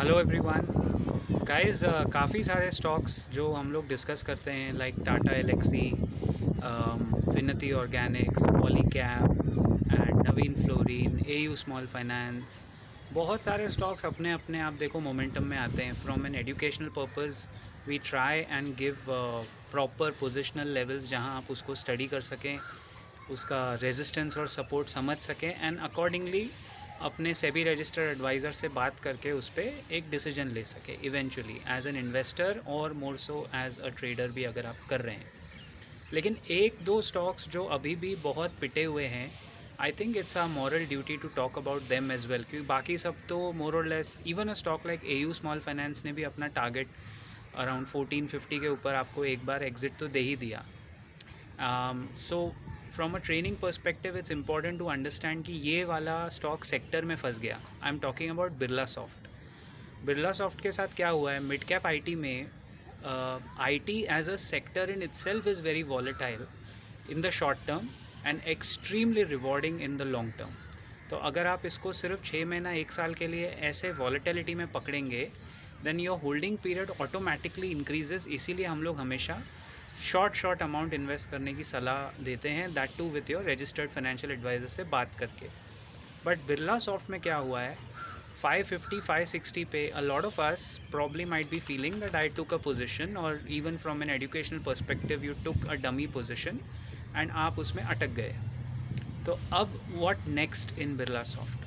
Hello everyone guys. काफ़ी सारे stocks जो हम लोग डिस्कस करते हैं लाइक टाटा एलेक्सी, विनती Organics, Polycab and Naveen fluorine, AU small finance. बहुत सारे स्टॉक्स अपने अपने आप देखो मोमेंटम में आते हैं। From an educational purpose we try and give proper positional levels जहां आप उसको स्टडी कर सकें, उसका रेजिस्टेंस और सपोर्ट समझ सकें एंड अकॉर्डिंगली अपने सेबी रजिस्टर्ड एडवाइज़र से बात करके उस पर एक डिसीजन ले सके इवेंचुअली एज एन इन्वेस्टर और मोर सो एज अ ट्रेडर भी अगर आप कर रहे हैं। लेकिन एक दो स्टॉक्स जो अभी भी बहुत पिटे हुए हैं, I think it's a moral duty to talk about them as well, क्योंकि बाकी सब तो मोर और less even a stock like AU small finance ने भी अपना टारगेट अराउंड 1450 के ऊपर आपको एक बार एग्जिट तो दे ही दिया। So from a training perspective it's important to understand कि ये वाला स्टॉक सेक्टर में फंस गया। I am talking about Birla soft. Birla soft के साथ क्या हुआ है, मिड कैप आईटी में IT as a sector in itself is very volatile in the short term and extremely rewarding in the long term. तो अगर आप इसको सिर्फ 6 महीना 1 साल के लिए ऐसे वॉलेटिलिटी में पकड़ेंगे then your holding period automatically increases. इसीलिए हम लोग हमेशा शॉर्ट अमाउंट इन्वेस्ट करने की सलाह देते हैं, that too with your registered financial advisor से बात करके। बट बिरला सॉफ्ट में क्या हुआ है, 550 560 पे a lot of us probably might be feeling that I took a position और even from an educational perspective you took a dummy position and आप उसमें अटक गए। तो अब what next in Birlasoft?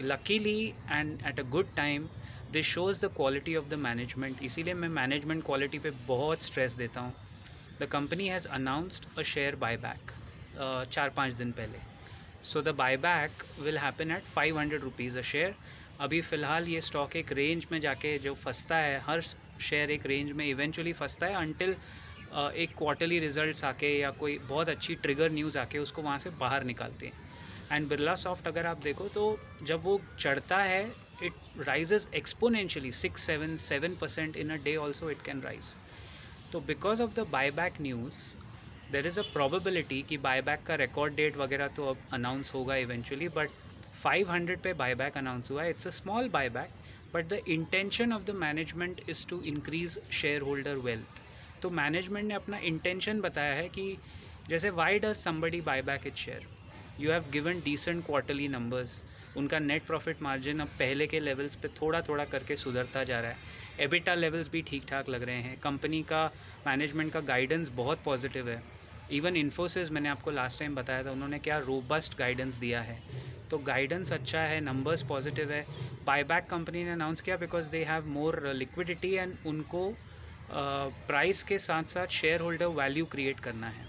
Luckily and at a good time this shows the quality of the management. इसीलिए मैं management quality पे बहुत स्ट्रेस देता हूँ। The company has announced a share buyback 4-5 दिन पहले। So the buyback will happen at 500 rupees a share. अभी फ़िलहाल ये स्टॉक एक रेंज में जाके जो फंसता है, हर शेयर एक रेंज में इवेंचुअली फंसता है अनटिल एक क्वार्टरली रिजल्ट्स आके या कोई बहुत अच्छी ट्रिगर न्यूज़ आके उसको वहाँ से बाहर निकालते हैं। एंड बिरला सॉफ्ट अगर आप देखो तो जब वो चढ़ता है it rises exponentially 6-7% in a day also it can rise. तो because of the buyback news there is a probability कि बायबैक का रिकॉर्ड डेट वगैरह तो अब अनाउंस होगा इवेंचुअली, बट 500 पे बायबैक अनाउंस हुआ है। It's a small buyback but the intention of the management is to increase share holder wealth. तो मैनेजमेंट ने अपना इंटेंशन बताया है कि जैसे why does somebody buyback it share, you have given decent quarterly numbers, उनका नेट प्रॉफिट मार्जिन अब पहले के लेवल्स पे थोड़ा थोड़ा करके सुधरता जा रहा है, एबिटा लेवल्स भी ठीक ठाक लग रहे हैं, कंपनी का मैनेजमेंट का गाइडेंस बहुत पॉजिटिव है। इवन इन्फोसिस मैंने आपको लास्ट टाइम बताया था, उन्होंने क्या रोबस्ट गाइडेंस दिया है। तो गाइडेंस अच्छा है, नंबर्स पॉजिटिव है। बायबैक कंपनी ने अनाउंस किया because they have more liquidity and उनको प्राइस के साथ साथ शेयर होल्डर वैल्यू क्रिएट करना है।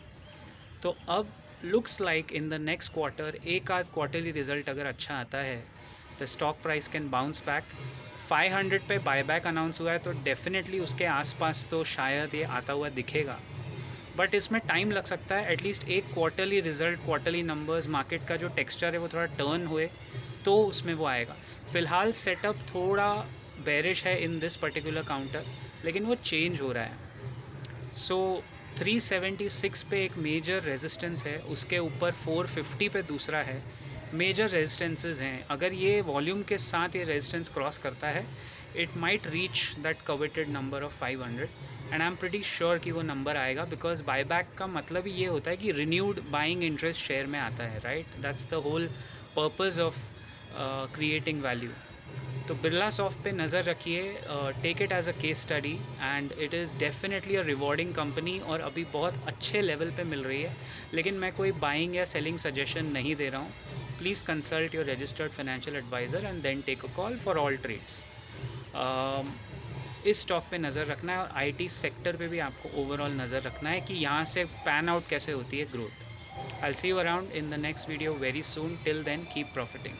तो अब looks like in the next quarter एक आध क्वार्टरली रिजल्ट अगर अच्छा आता है the stock price can bounce back. 500 पे बायबैक अनाउंस हुआ है तो डेफिनेटली उसके आसपास तो शायद ये आता हुआ दिखेगा, बट इसमें टाइम लग सकता है। एटलीस्ट एक quarterly result, quarterly numbers, market का जो टेक्सचर है वो थोड़ा टर्न हुए तो उसमें वो आएगा। फ़िलहाल सेटअप थोड़ा बेरिश है इन दिस पर्टिकुलर काउंटर, लेकिन वो चेंज हो रहा है। सो 376 पे एक मेजर रेजिस्टेंस है, उसके ऊपर 450 पे दूसरा है। मेजर रेजिस्टेंसेस हैं, अगर ये वॉल्यूम के साथ ये रेजिस्टेंस क्रॉस करता है it might reach that coveted number of 500 and I am pretty sure कि वो नंबर आएगा, बिकॉज बायबैक का मतलब ही ये होता है कि रिन्यूड बाइंग इंटरेस्ट शेयर में आता है, right? That's the whole purpose of creating value. तो बिरला सॉफ्ट पे नज़र रखिए, take it as a case study and it is definitely a rewarding company और अभी बहुत अच्छे लेवल पे मिल रही है। लेकिन मैं कोई बाइंग या सेलिंग सजेशन नहीं दे रहा हूँ। Please consult your registered financial advisor and then take a call for all trades. इस स्टॉक पे नज़र रखना है और आईटी सेक्टर पे भी आपको ओवरऑल नज़र रखना है कि यहाँ से पैन आउट कैसे होती है growth. I will see you around in the next video very soon. Till then keep profiting.